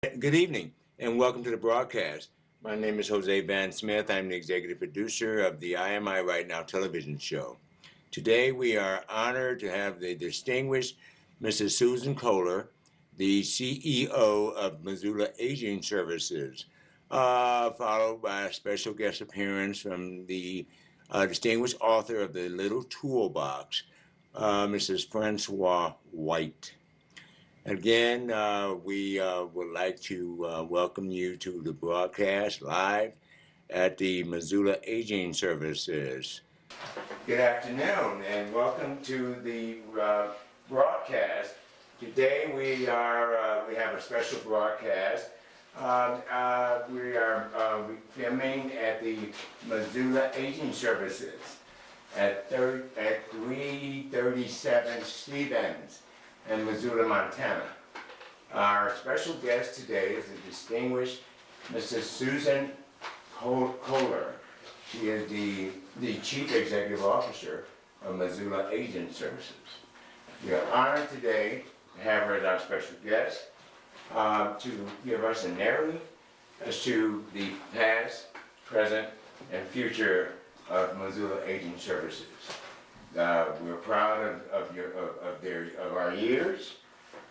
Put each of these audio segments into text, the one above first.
Good evening and welcome to the broadcast. My name is Jose Van Smith. I'm the executive producer of the IMI Right Now television show. Today we are honored to have the distinguished Mrs. Susan Kohler, the CEO of Missoula Aging Services, followed by a special guest appearance from the distinguished author of The Little Toolbox, Mrs. Francois White. Again, we would like to welcome you to the broadcast live at the Missoula Aging Services. Good afternoon and welcome to the broadcast. Today we have a special broadcast. We are filming at the Missoula Aging Services at 337 Stevens in Missoula, Montana. Our special guest today is the distinguished Mrs. Susan Kohler. She is the Chief Executive Officer of Missoula Aging Services. We are honored today to have her as our special guest to give us a narrative as to the past, present, and future of Missoula Aging Services. We're proud of our years,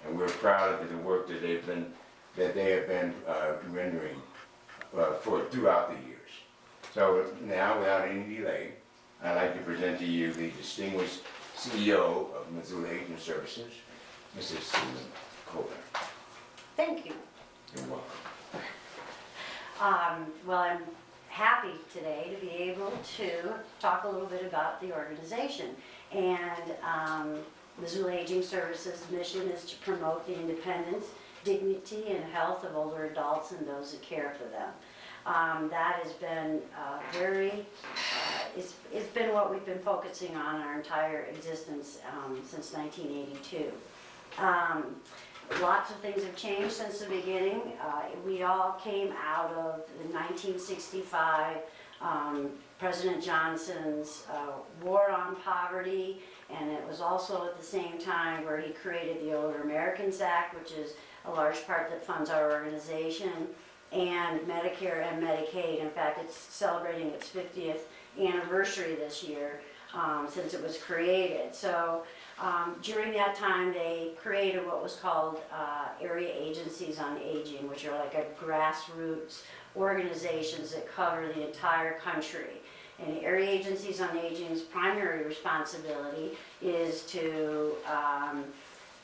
and we're proud of the work that they have been rendering throughout the years. So now, without any delay, I'd like to present to you the distinguished CEO of Missoula Aging Services, Mrs. Susan Kohler. Thank you. You're welcome. Well, I'm happy today to be able to talk a little bit about the organization. And Missoula Aging Services' mission is to promote the independence, dignity, and health of older adults and those that care for them. That has been it's been what we've been focusing on our entire existence since 1982. Lots of things have changed since the beginning. We all came out of the 1965 President Johnson's war on poverty, and it was also at the same time where he created the Older Americans Act, which is a large part that funds our organization, and Medicare and Medicaid. In fact, it's celebrating its 50th anniversary this year since it was created. So during that time, they created what was called area agencies on aging, which are like a grassroots organizations that cover the entire country. And area agencies on aging's primary responsibility is to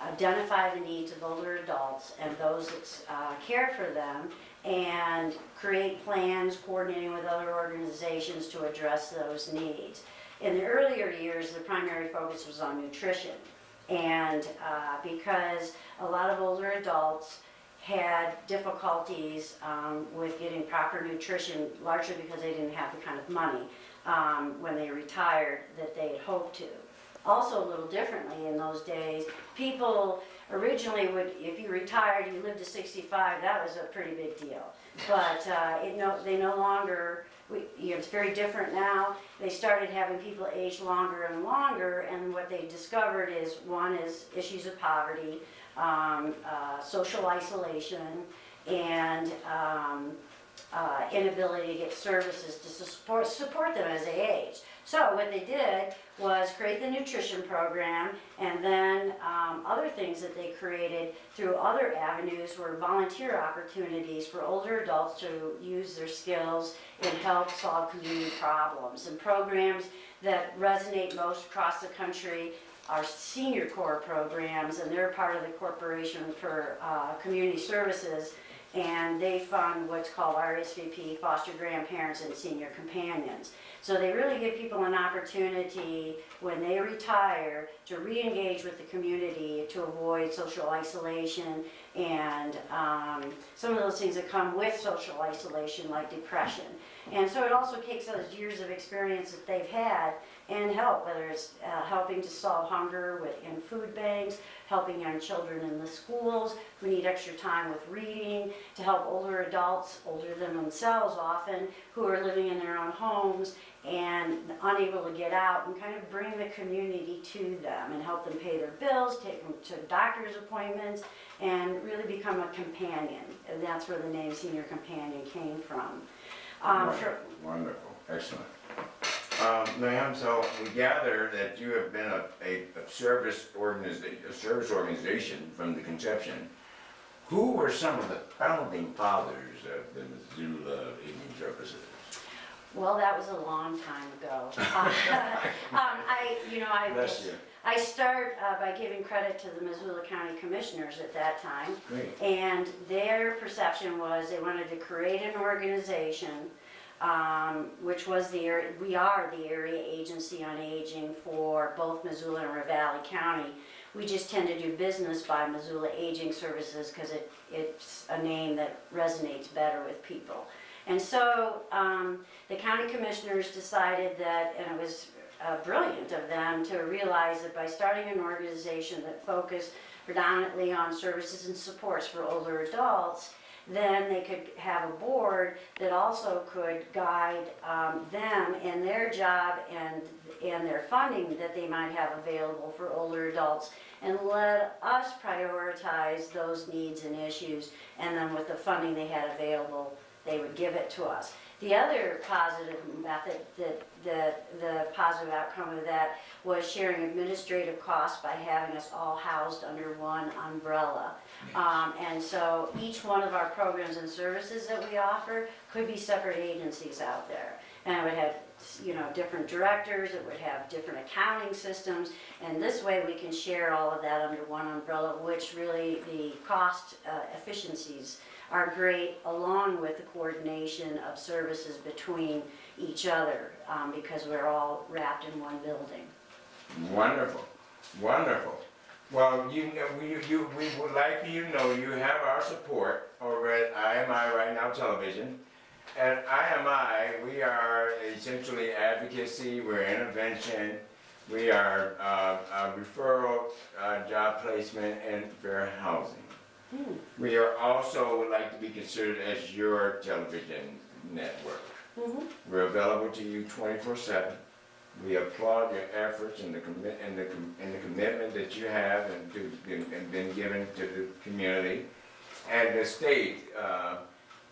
identify the needs of older adults and those that care for them, and create plans coordinating with other organizations to address those needs. In the earlier years, the primary focus was on nutrition, and because a lot of older adults had difficulties with getting proper nutrition, largely because they didn't have the kind of money when they retired that they had hoped to. Also, a little differently in those days, people originally would, if you retired, you lived to 65, that was a pretty big deal. But they no longer, it's very different now. They started having people age longer and longer, and what they discovered is, one is issues of poverty, social isolation, and inability to get services to support them as they age. So what they did was create the nutrition program, and then other things that they created through other avenues were volunteer opportunities for older adults to use their skills and help solve community problems. And programs that resonate most across the country are senior corps programs, and they're part of the Corporation for Community Services, and they fund what's called RSVP, foster grandparents and senior companions. So they really give people an opportunity when they retire to re-engage with the community to avoid social isolation and some of those things that come with social isolation, like depression. And so it also takes those years of experience that they've had and help, whether it's helping to solve hunger in food banks, helping young children in the schools who need extra time with reading, to help older adults, older than themselves often, who are living in their own homes and unable to get out, and kind of bring the community to them and help them pay their bills, take them to doctor's appointments, and really become a companion. And that's where the name Senior Companion came from. Wonderful, excellent. Ma'am, so we gather that you have been a service organization from the conception. Who were some of the founding fathers of the Missoula Evening Services? Well, that was a long time ago. Bless you. I start by giving credit to the Missoula County Commissioners at that time. Great. And their perception was they wanted to create an organization, which was we are the area agency on aging for both Missoula and Ravalli County. We just tend to do business by Missoula Aging Services because it's a name that resonates better with people. And so the county commissioners decided that, and it was brilliant of them to realize that by starting an organization that focused predominantly on services and supports for older adults, then they could have a board that also could guide them in their job and their funding that they might have available for older adults, and let us prioritize those needs and issues, and then with the funding they had available, they would give it to us. The other positive method, the positive outcome of that was sharing administrative costs by having us all housed under one umbrella. And so each one of our programs and services that we offer could be separate agencies out there. And it would have, different directors, it would have different accounting systems, and this way we can share all of that under one umbrella, which really the cost efficiencies are great, along with the coordination of services between each other, because we're all wrapped in one building. Wonderful, wonderful. Well, we would like you to know you have our support over at IMI Right Now Television. At IMI, we are essentially advocacy, we're intervention, we are referral, job placement, and fair housing. We are also would like to be considered as your television network. We're available to you 24/7. We applaud your efforts and the commitment that you have and been given to the community and the state.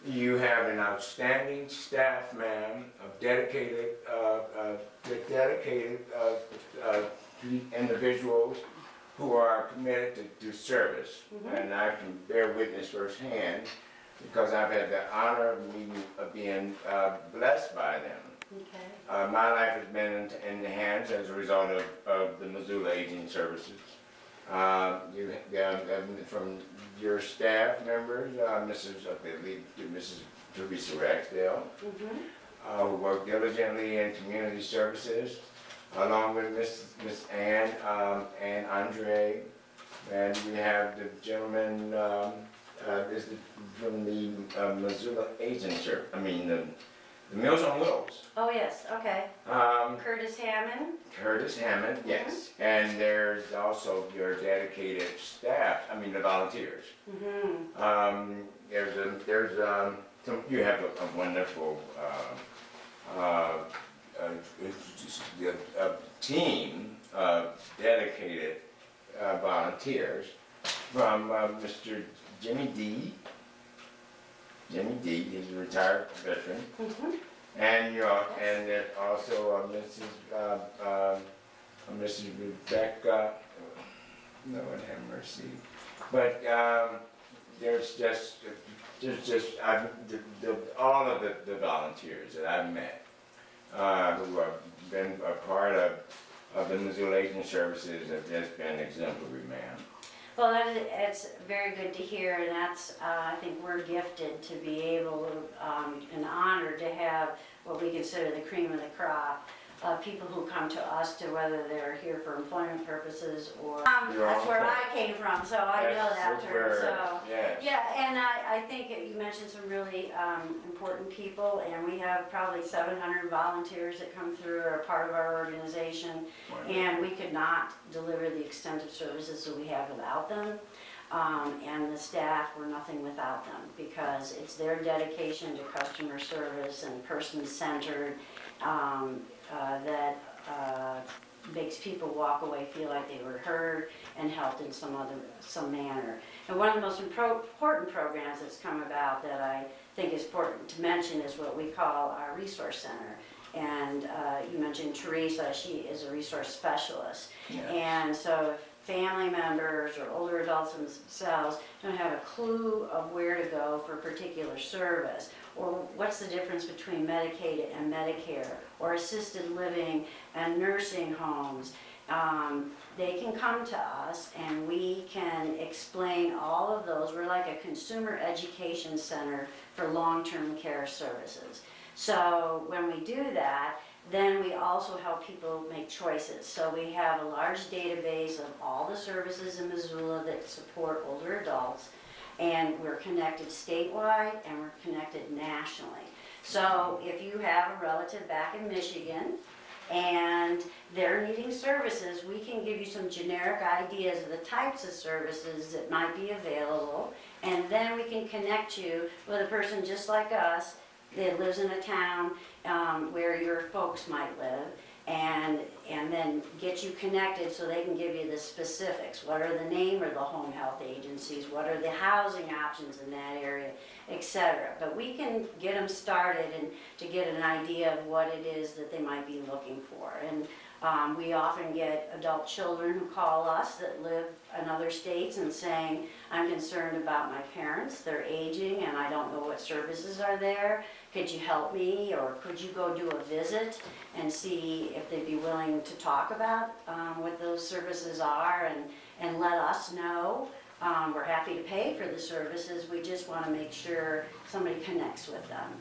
You have an outstanding staff, ma'am, of dedicated individuals who are committed to service. And I can bear witness firsthand because I've had the honor of being blessed by them. Okay. My life has been in the hands as a result of the Missoula Aging Services. From your staff members, Mrs. Teresa Ragsdale, who work diligently in community services, along with Miss Ann Andre, and we have the gentleman from the Missoula Aging Service. The Meals on Wheels. Oh yes, okay. Curtis Hammond. Curtis Hammond, yes. And there's also your dedicated staff, the volunteers. You have a wonderful team of dedicated volunteers from Mr. Jimmy D. He's a retired veteran. And there's also Mrs. Rebecca, Lord have mercy. But there's all of the volunteers that I've met who have been a part of the Missoula Aging Services have just been exemplary, ma'am. Well, it's very good to hear, and that's, I think we're gifted to be able to, and honored to have what we consider the cream of the crop people who come to us to whether they're here for employment purposes or, Your that's own where place. I came from, so I know That's that term, super. so. Yes. Yeah, and I think that you mentioned some really important people, and we have probably 700 volunteers that come through, are part of our organization, and we could not deliver the extensive services that we have without them. And the staff were nothing without them, because it's their dedication to customer service and person-centered that makes people walk away, feel like they were heard and helped in some manner. And one of the most important programs that's come about that I think is important to mention is what we call our resource center. And you mentioned Teresa, she is a resource specialist. Yes. And so if family members or older adults themselves don't have a clue of where to go for a particular service, or what's the difference between Medicaid and Medicare, or assisted living and nursing homes, they can come to us and we can explain all of those. We're like a consumer education center for long-term care services. So when we do that, then we also help people make choices. So we have a large database of all the services in Missoula that support older adults, and we're connected statewide and we're connected nationally. So if you have a relative back in Michigan and they're needing services, we can give you some generic ideas of the types of services that might be available, and then we can connect you with a person just like us that lives in a town where your folks might live, and then get you connected so they can give you the specifics. What are the name of the home health agencies? What are the housing options in that area, etc. But we can get them started and to get an idea of what it is that they might be looking for. And we often get adult children who call us that live in other states and saying, I'm concerned about my parents, they're aging and I don't know what services are there. Could you help me, or could you go do a visit and see if they'd be willing to talk about what those services are and let us know. We're happy to pay for the services, we just want to make sure somebody connects with them.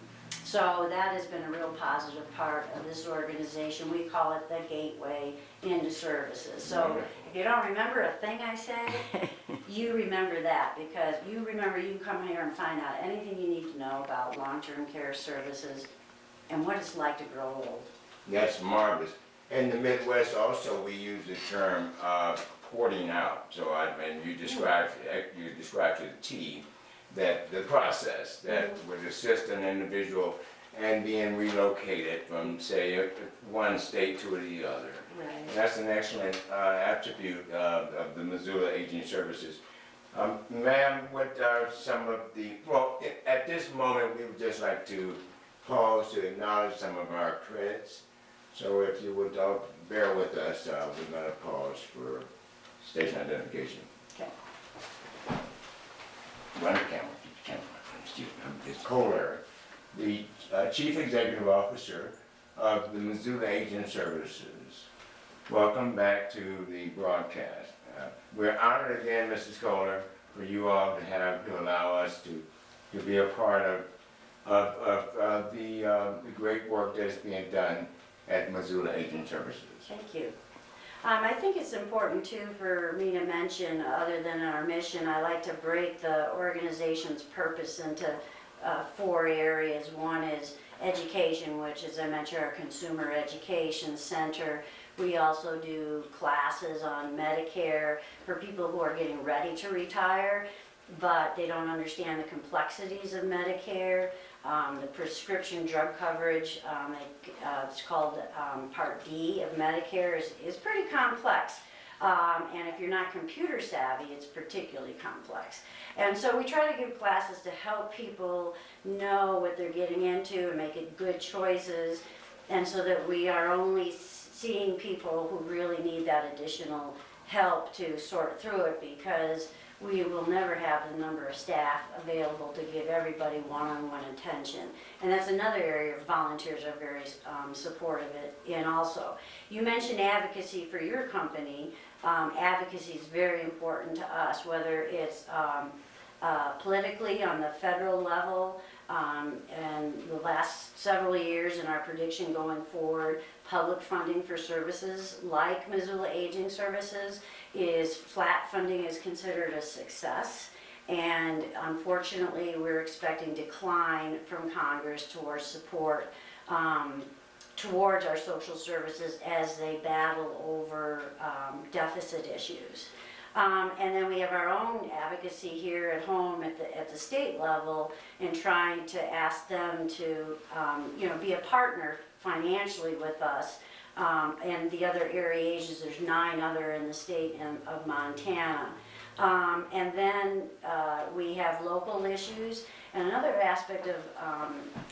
So that has been a real positive part of this organization. We call it the gateway into services. So if you don't remember a thing I said, you remember that, because you remember you come here and find out anything you need to know about long-term care services and what it's like to grow old. That's marvelous. In the Midwest also, we use the term porting out. So and you described to the T that the process that would assist an individual and being relocated from, say, one state to the other. Right. That's an excellent attribute of the Missoula Aging Services. Ma'am, what are some of the, well, at this moment, we would just like to pause to acknowledge some of our credits. So if you would bear with us, we're going to pause for station identification. Okay. Run the camera. It's Kohler, the Chief Executive Officer of the Missoula Aging Services. Welcome back to the broadcast. We're honored again, Mrs. Kohler, for you all to allow us to be a part of the great work that's being done at Missoula Aging Services. Thank you. I think it's important too for me to mention, other than our mission, I like to break the organization's purpose into 4 areas. One is education, which, as I mentioned, our consumer education center. We also do classes on Medicare for people who are getting ready to retire, but they don't understand the complexities of Medicare. The prescription drug coverage, it's called Part D of Medicare, is pretty complex. And if you're not computer savvy, it's particularly complex. And so we try to give classes to help people know what they're getting into and make it good choices, and so that we are only seeing people who really need that additional help to sort through it, because we will never have the number of staff available to give everybody one-on-one attention. And that's another area volunteers are very supportive in also. You mentioned advocacy for your company. Advocacy is very important to us, whether it's politically on the federal level. And the last several years in our prediction going forward, public funding for services like Missoula Aging Services is flat funding is considered a success. And unfortunately, we're expecting decline from Congress towards support towards our social services as they battle over deficit issues. And then we have our own advocacy here at home at the state level in trying to ask them to be a partner financially with us. And the other area agencies, there's 9 other in the state of Montana. And then we have local issues. And another aspect of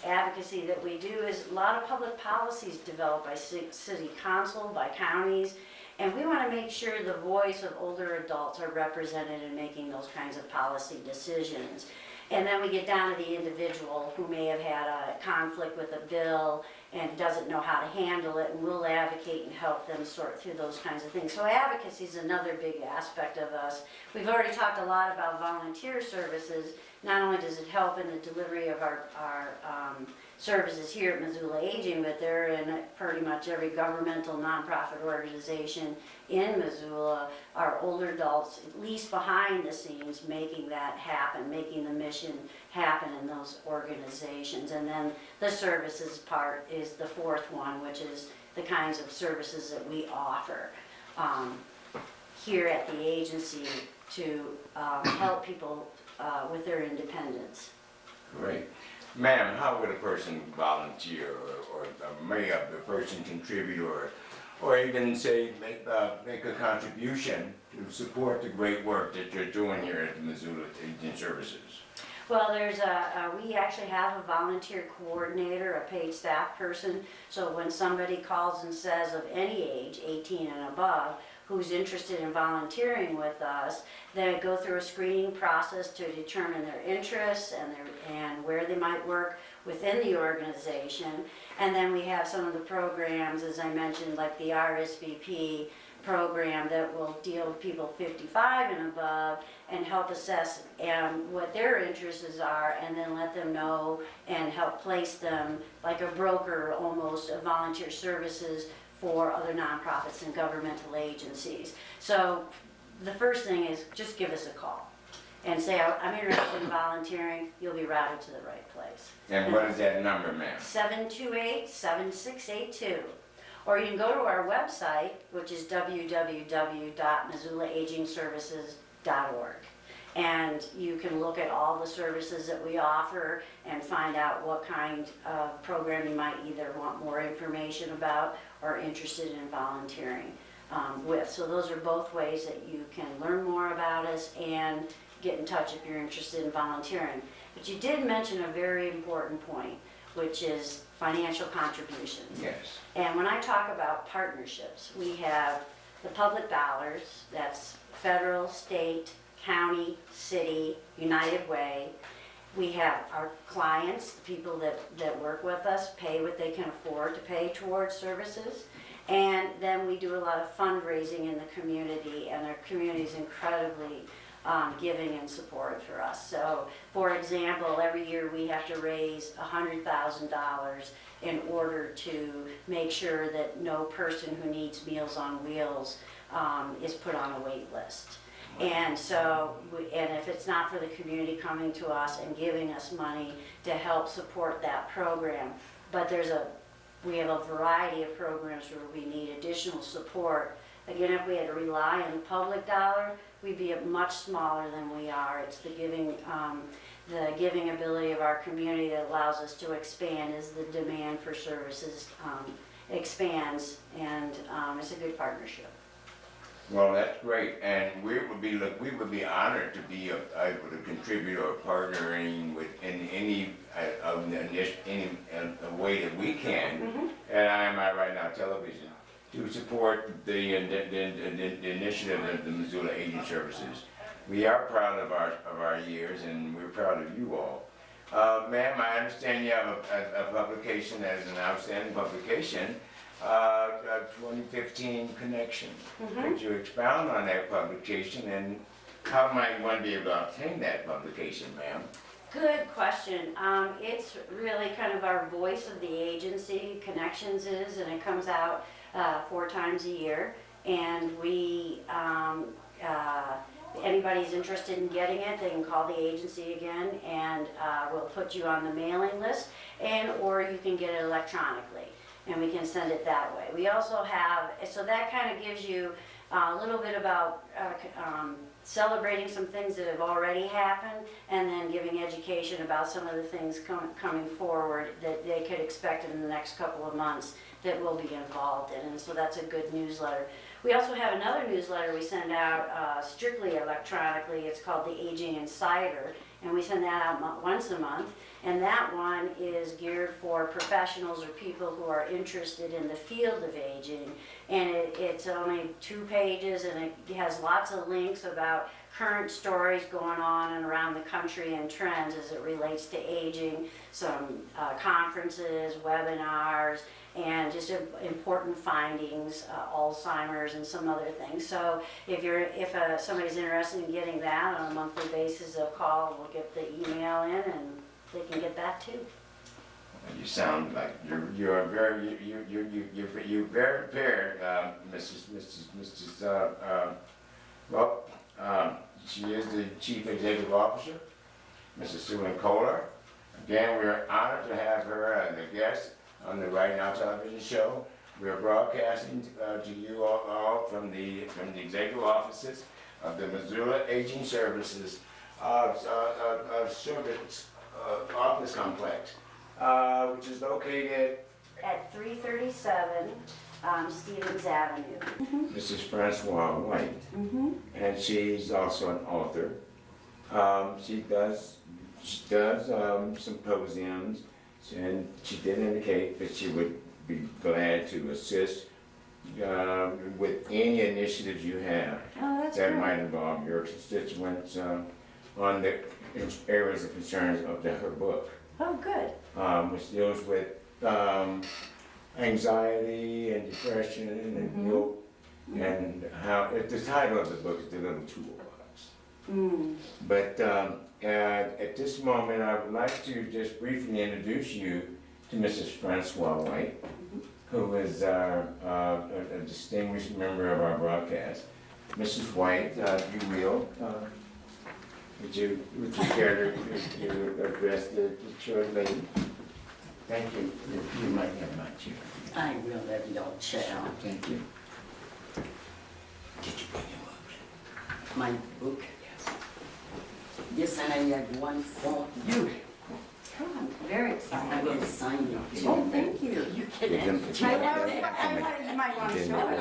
advocacy that we do is a lot of public policies developed by city council, by counties, and we want to make sure the voice of older adults are represented in making those kinds of policy decisions. And then we get down to the individual who may have had a conflict with a bill and doesn't know how to handle it, and we'll advocate and help them sort through those kinds of things. So advocacy is another big aspect of us. We've already talked a lot about volunteer services. Not only does it help in the delivery of our services here at Missoula Aging, but they're in pretty much every governmental nonprofit organization in Missoula, our older adults, at least behind the scenes, making that happen, making the mission happen in those organizations. And then the services part is the 4th one, which is the kinds of services that we offer here at the agency to help people with their independence. Great. Ma'am, how would a person volunteer or may a person contribute or even say make a contribution to support the great work that you're doing here at the Missoula Aging Services? Well, we actually have a volunteer coordinator, a paid staff person, so when somebody calls and says of any age, 18 and above, who's interested in volunteering with us, they go through a screening process to determine their interests and where they might work within the organization. And then we have some of the programs, as I mentioned, like the RSVP program that will deal with people 55 and above and help assess what their interests are, and then let them know and help place them like a broker almost of volunteer services for other nonprofits and governmental agencies. So the first thing is just give us a call and say, I'm interested in volunteering. You'll be routed to the right place. And what is that number, ma'am? 728-7682. Or you can go to our website, which is www.missoulaagingservices.org. And you can look at all the services that we offer and find out what kind of program you might either want more information about or interested in volunteering with. So those are both ways that you can learn more about us and get in touch if you're interested in volunteering. But you did mention a very important point, which is financial contributions. Yes. And when I talk about partnerships, we have the public dollars, that's federal, state, county, city, United Way. We have our clients, the people that work with us, pay what they can afford to pay towards services. And then we do a lot of fundraising in the community, and our community is incredibly giving and supportive for us. So, for example, every year we have to raise $100,000 in order to make sure that no person who needs Meals on Wheels is put on a wait list. And so, and if it's not for the community coming to us and giving us money to help support that program, but we have a variety of programs where we need additional support. Again, if we had to rely on the public dollar, we'd be much smaller than we are. It's the giving ability of our community that allows us to expand as the demand for services expands, and it's a good partnership. Well, that's great, and we would be honored to be able to contribute or partnering with in any way that we can at IMI Right Now Television to support the initiative of the Missoula Aging Services. We are proud of our years, and we're proud of you all. Ma'am, I understand you have a publication that is an outstanding publication. 2015 Connection. Could you expound on that publication and How might one be able to obtain that publication, ma'am? Good question. It's really kind of our voice of the agency, Connections is, and it comes out 4 times a year. And we, anybody's interested in getting it, they can call the agency again, and we'll put you on the mailing list, and or you can get it electronically, and we can send it that way. We also have, so that kind of gives you a little bit about celebrating some things that have already happened, and then giving education about some of the things coming forward that they could expect in the next couple of months that we'll be involved in, and so that's a good newsletter. We also have another newsletter we send out strictly electronically. It's called the Aging Insider, and we send that out once a month. And that one is geared for professionals or people who are interested in the field of aging. And it's only 2 pages, and it has lots of links about current stories going on and around the country and trends as it relates to aging, some conferences, webinars, and just important findings, Alzheimer's and some other things. So if somebody's interested in getting that on a monthly basis, they'll call, we'll get the email in, and they can get that too. You sound like you're very prepared, Mrs. She is the Chief Executive Officer, Mrs. Susan Kohler. Again, we are honored to have her as a guest on the Right Now television show. We are broadcasting to you all from the executive offices of the Missoula Aging Services office complex, which is located at 337 Stevens Avenue. Mrs. Francois White, and she's also an author. She does symposiums, and she did indicate that she would be glad to assist with any initiatives you have that might involve your constituents on the areas of concerns of her book. Oh, good. Which deals with anxiety and depression and guilt, and how the title of the book is The Little Toolbox. But at this moment, I would like to just briefly introduce you to Mrs. Francois White, who is a distinguished member of our broadcast. Mrs. White, would you care to address the short lady? Thank you. You might have my chair. I will have your chair. Thank you. Did you bring your books? My book? Yes, and I have one for you. Oh, I'm very I excited. will sign it too. Oh, thank you. You can have it. You might want to show it.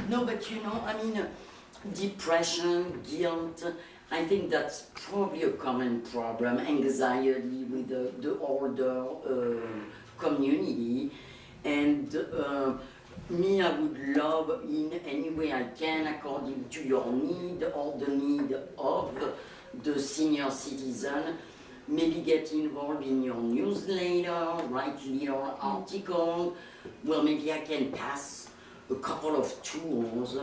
No, but you know, I mean, depression, guilt, I think that's probably a common problem, anxiety with the older community. And me, I would love in any way I can, according to your need or the need of the senior citizen, maybe get involved in your newsletter, write little articles. Well, maybe I can pass a couple of tools.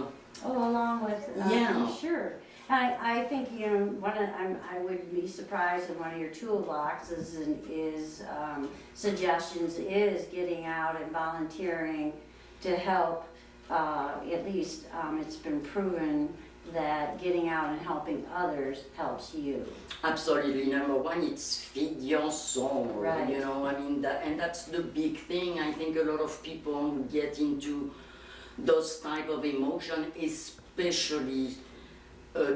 Oh, along with, Yeah. sure. I think, you know, I would be surprised if one of your toolboxes is suggestions is getting out and volunteering to help. At least it's been proven that getting out and helping others helps you. Absolutely. Number one, it's feed your soul. Right. You know, I mean, and that's the big thing. I think a lot of people get into those type of emotion, especially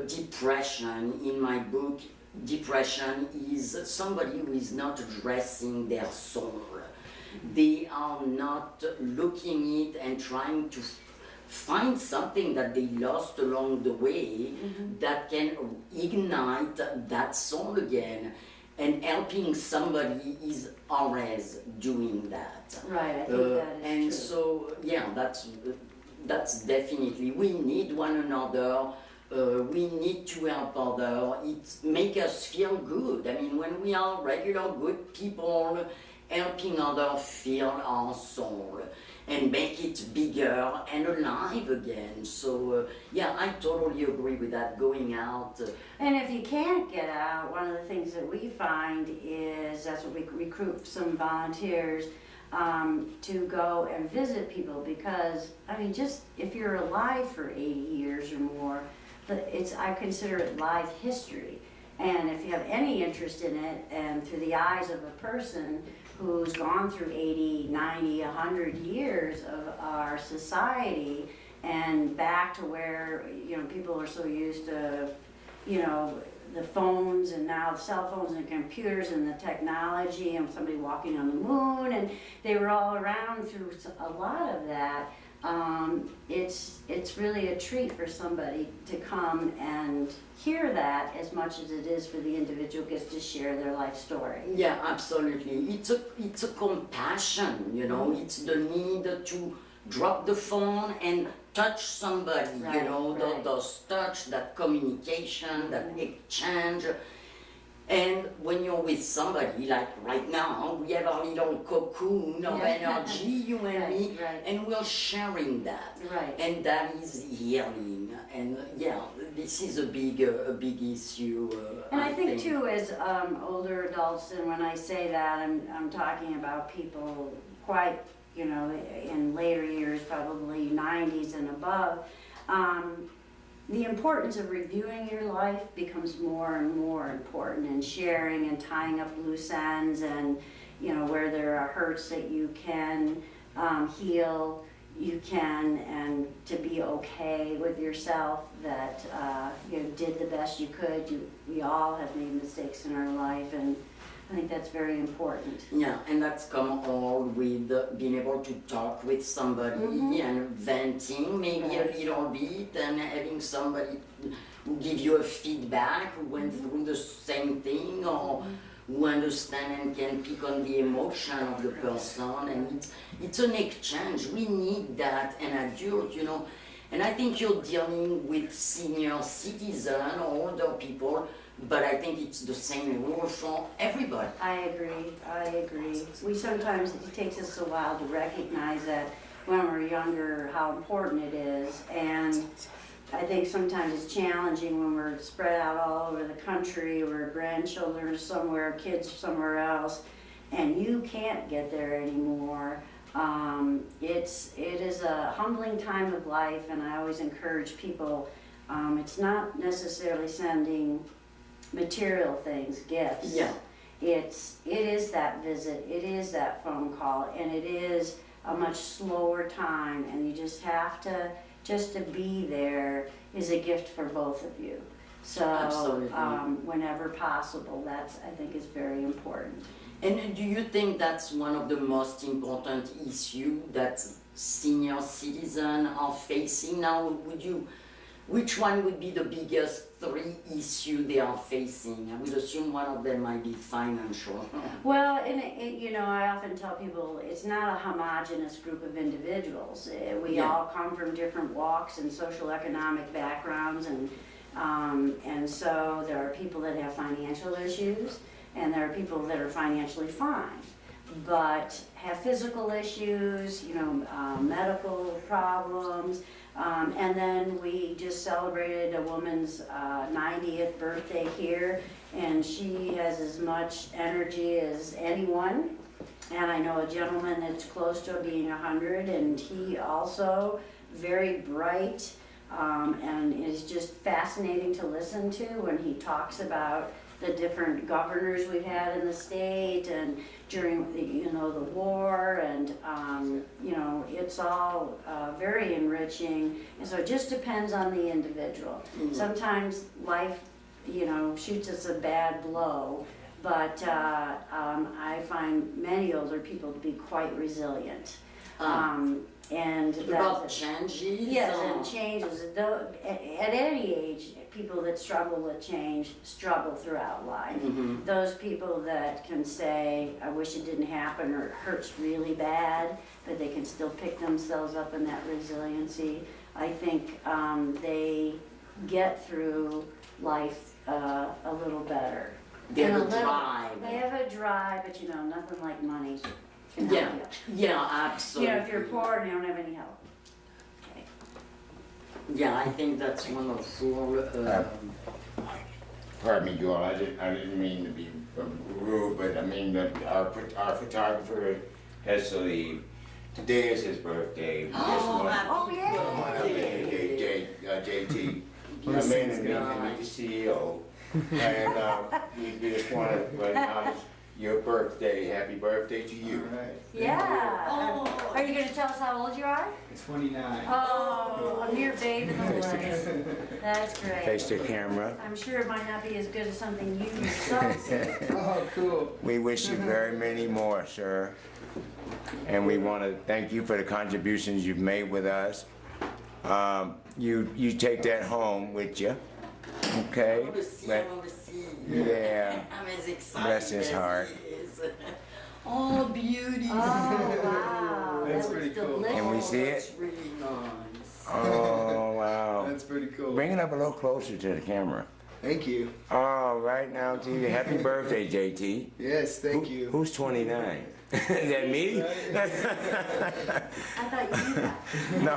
depression. In my book, depression is somebody who is not addressing their soul. They are not looking it and trying to find something that they lost along the way that can ignite that soul again. And helping somebody is always doing that. Right, I think that is and true. so, yeah, that's definitely, we need one another. We need to help others. It makes us feel good. I mean, when we are regular good people, helping others feel our soul. and make it bigger and alive again. So yeah, I totally agree with that, going out. And if you can't get out, one of the things that we find is, that's what we recruit some volunteers to go and visit people, because, I mean, just if you're alive for 80 years or more, I consider it life history. And if you have any interest in it, and through the eyes of a person who's gone through 80, 90, 100 years of our society, and back to where, you know, people are so used to, you know, the phones, and now cell phones and computers and the technology, and somebody walking on the moon, and they were all around through a lot of that. It's really a treat for somebody to come and hear that, as much as it is for the individual gets to share their life story. Yeah, absolutely. It's a compassion, you know. It's the need to drop the phone and touch somebody, Right, you know, right. those touch, that communication, that exchange. And when you're with somebody, like right now, we have our little cocoon of energy, you and me, Right. and we're sharing that. Right. And that is healing. And yeah, this is a big issue. And I think too, as older adults, and when I say that, I'm talking about people quite, you know, in later years, probably 90s and above. The importance of reviewing your life becomes more and more important, and sharing and tying up loose ends, and, you know, where there are hurts that you can heal, you can, and to be okay with yourself that you did the best you could. We all have made mistakes in our life, and I think that's very important. Yeah, and that's come all with being able to talk with somebody and venting maybe a little bit, and having somebody who give you a feedback, who went through the same thing, or who understand and can pick on the emotion of the person. And it's an exchange. We need that, an adult, you know. And I think you're dealing with senior citizens or older people, but I think it's the same rule for everybody. I agree. We sometimes, it takes us a while to recognize that when we're younger, how important it is. And I think sometimes it's challenging when we're spread out all over the country, or grandchildren are somewhere, kids somewhere else, and you can't get there anymore. It is a humbling time of life, and I always encourage people, it's not necessarily sending material things, gifts. Yeah. It is that visit, it is that phone call, and it is a much slower time, and you just have to, just to be there is a gift for both of you. So, Absolutely. Whenever possible, that's, I think, is very important. And do you think that's one of the most important issues that senior citizens are facing now? Which one would be the biggest three issues they are facing? I would assume one of them might be financial. Well, you know, I often tell people it's not a homogenous group of individuals. We all come from different walks and social economic backgrounds, and so there are people that have financial issues, and there are people that are financially fine, but have physical issues, you know, medical problems. And then we just celebrated a woman's 90th birthday here, and she has as much energy as anyone. And I know a gentleman that's close to being 100, and he also very bright, and is just fascinating to listen to when he talks about the different governors we've had in the state, and during the, you know, the war, and you know, it's all very enriching. And so it just depends on the individual. Sometimes life, you know, shoots us a bad blow, but I find many older people to be quite resilient. And About changes? Yes, and changes. At any age, people that struggle with change struggle throughout life. Those people that can say, I wish it didn't happen, or it hurts really bad, but they can still pick themselves up in that resiliency, I think they get through life a little better. They have And a drive. They have a drive, but you know, nothing like money. can Yeah, help yeah, you. absolutely. If you're poor and you don't have any help. Okay. Yeah, I think that's wonderful. Pardon me, Joel, I didn't mean to be rude, but I mean, our photographer has to leave. Today is his birthday. We just want- Oh, yeah. Come on up here, JT. Come in and meet the CEO. And we just want to acknowledge your birthday. Happy birthday to you. All right. Yeah. Oh. Are you gonna tell us how old you are? It's 29. Oh, a mere babe in the woods. That's great. Face the camera. I'm sure it might not be as good as something you yourself did. Oh, cool. We wish you very many more, sir. And we want to thank you for the contributions you've made with us. You take that home with you, okay? I want to see, I But- want to see. Yeah. I'm as excited Bless his as heart. he is. Oh, beauty. Oh, wow. That's That was pretty cool. delicious. Can we see it? That's really nice. Oh, wow. That's pretty cool. Bring it up a little closer to the camera. Thank you. Oh, right now to you. Happy birthday, JT. Yes, thank you. Who's 29? Is that me? I thought you knew that. No.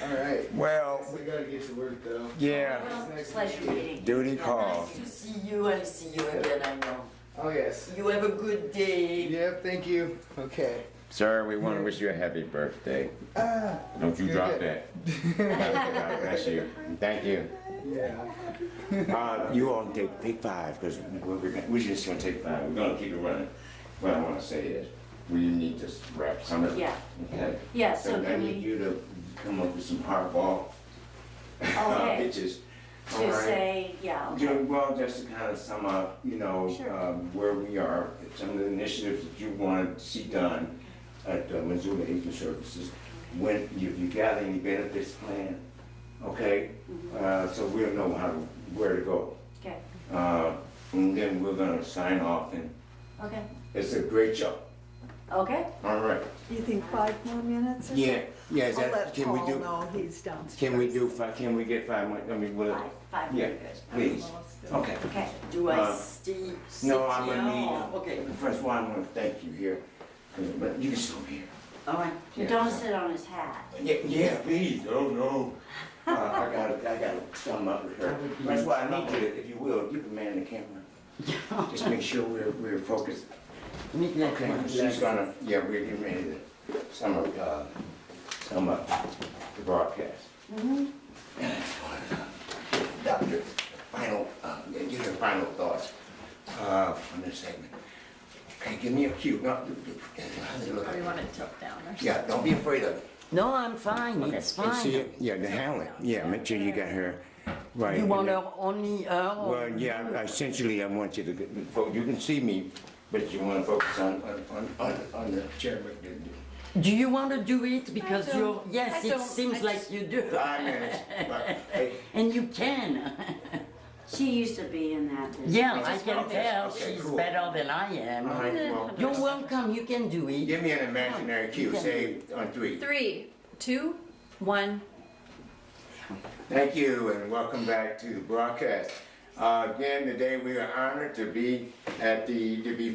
All right. Well, I gotta get to work though. yeah. Well, pleasure meeting. Duty call. Nice to see you. I'll see you again, I know. Oh, yes. You have a good day. Yep, thank you. Okay. Sir, we want to wish you a happy birthday. Ah, Don't you Good, drop good. that. God bless you. Thank you. yeah. You all take 5 because we're just going to take 5. We're going to keep it running. What I want to say is we need to wrap some of it. Yeah. Okay. Yeah, so I can need we, you to come up with some hardball okay, pictures. All to right? say, yeah, okay. Well, just to kind of sum up, Sure. where we are, some of the initiatives that you want to see done at Missoula Aging Services. When you got any benefits plan, okay? So we'll know where to go. Okay, And then we're gonna sign off, and okay, it's a great job. okay. All right. Do you think 5 more minutes or Yeah, yeah. Is I'll that, let can we Paul do? know he's downstairs. Can we do 5? Can we get 5 more? I mean, will it? 5 Yeah, minutes. please. Okay. Okay, Do I Uh, stay? No, I'm sit gonna here? need. Okay, First of all, I'm gonna thank you here, but you can still be here. all right. Yeah. don't sit on his hat. Yeah, please. Oh no. I gotta sum up with her. That's why I need you, if you will, give the man the camera. Just make sure we're focused. Okay, she's gonna, yeah, we're getting ready to sum up the broadcast. Doctor, get her final thoughts on this segment. Okay, give me a cue. No, Or you want it tilt down or something? yeah, don't be afraid of it. No, I'm fine. Okay. It's And see fine. it? Yeah, the handle. Yeah, make sure you got her right. You want And then- her only her? or- Well, yeah, essentially, I want you to, you can see me, but you want to focus on the chair. Do you want to do it? Because don't. you're, yes, I it don't. seems I like just- you do. 5 minutes. But, hey, And you can. She used to be in that business. Yeah, I just can want tell. Okay, She's cool. better than I all am. right, well, You're welcome. You can do it. give me an imaginary cue, Yeah. say on 3. 3, 2, 1. Thank you, and welcome back to the broadcast. Again, today we are honored to be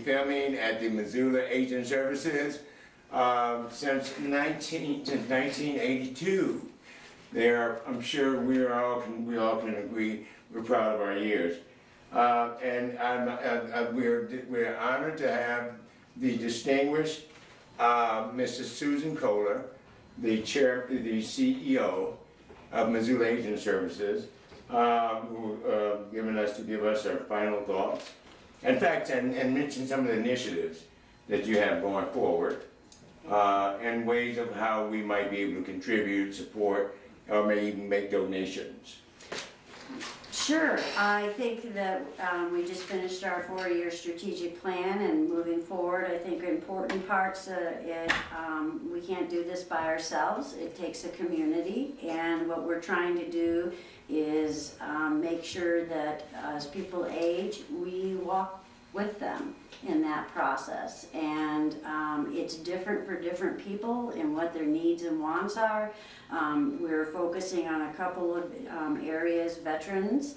filming at the Missoula Aging Services since 1982. I'm sure we all can agree we're proud of our years, and we're honored to have the distinguished Mrs. Susan Kohler, the CEO of Missoula Aging Services, who to give us our final thoughts. In fact, and mention some of the initiatives that you have going forward, and ways of how we might be able to contribute, support, or may even make donations. Sure, I think that we just finished our 4-year strategic plan, and moving forward, I think important parts, we can't do this by ourselves. It takes a community, and what we're trying to do is make sure that as people age, we walk with them in that process. And it's different for different people and what their needs and wants are. We're focusing on a couple of areas, veterans,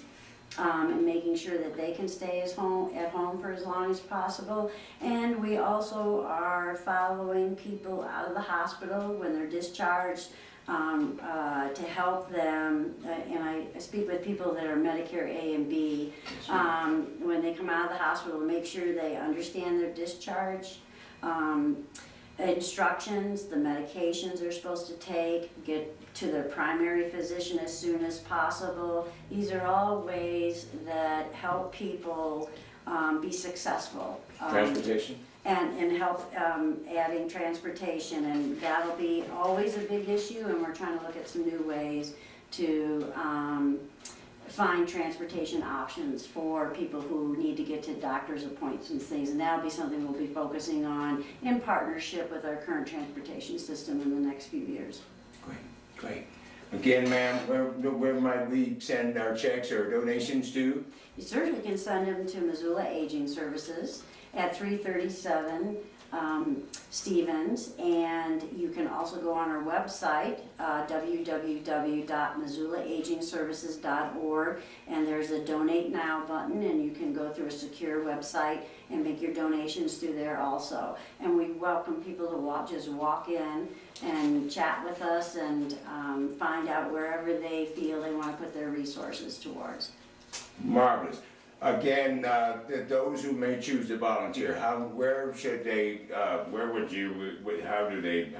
and making sure that they can stay at home home for as long as possible. And we also are following people out of the hospital when they're discharged, to help them, and I speak with people that are Medicare A and B, when they come out of the hospital, to make sure they understand their discharge instructions, the medications they're supposed to take, get to their primary physician as soon as possible. These are all ways that help people be successful. Transportation? And help adding transportation, and that'll be always a big issue, and we're trying to look at some new ways to find transportation options for people who need to get to doctor's appointments and things, and that'll be something we'll be focusing on in partnership with our current transportation system in the next few years. Great, great. Again, ma'am, where might we send our checks or donations to? You certainly can send them to Missoula Aging Services at 337 Stevens, and you can also go on our website, www.missoulaagingservices.org, and there's a Donate Now button, and you can go through a secure website and make your donations through there also. And we welcome people to just walk in and chat with us and find out wherever they feel they want to put their resources towards. Marvelous. Again, those who may choose to volunteer, where should they, where would you, how do they,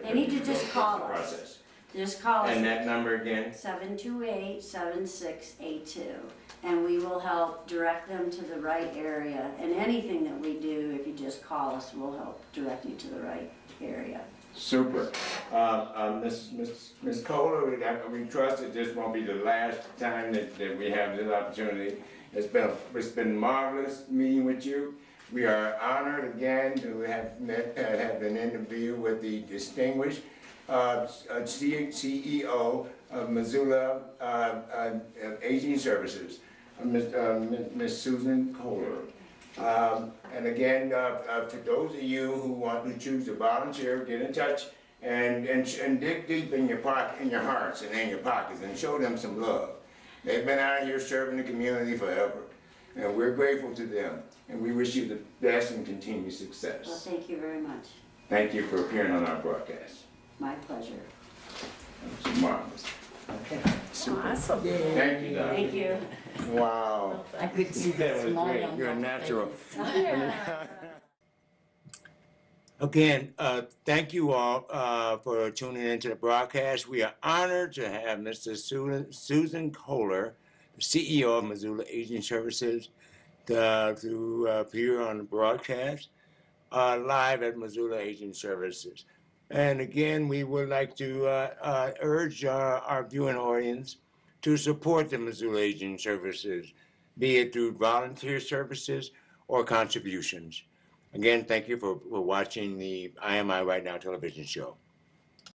They need to just call us. Process. Just call us. And that number again? 728-7682, and we will help direct them to the right area. And anything that we do, if you just call us, we'll help direct you to the right area. Super. Ms. Kohler, we trust that this won't be the last time that we have this opportunity. It's been marvelous meeting with you. We are honored again to have an interview with the distinguished CEO of Missoula Aging Services, Ms. Susan Kohler. And again, for those of you who want to choose to volunteer, get in touch and dig deep in your pocket, in your hearts and in your pockets, and show them some love. They've been out here serving the community forever, and we're grateful to them. And we wish you the best and continued success. Well, thank you very much. Thank you for appearing on our broadcast. My pleasure. That was marvelous. Okay. Awesome. Thank you, Doc. Thank you. Wow. I could see That the was smile great. on You're a your natural. face. Again, thank you all for tuning into the broadcast. We are honored to have Mr. Susan Kohler, the CEO of Missoula Aging Services, to appear on the broadcast live at Missoula Aging Services. And again, we would like to urge our viewing audience to support the Missoula Aging Services, be it through volunteer services or contributions. Again, thank you for watching the IMI Right Now television show.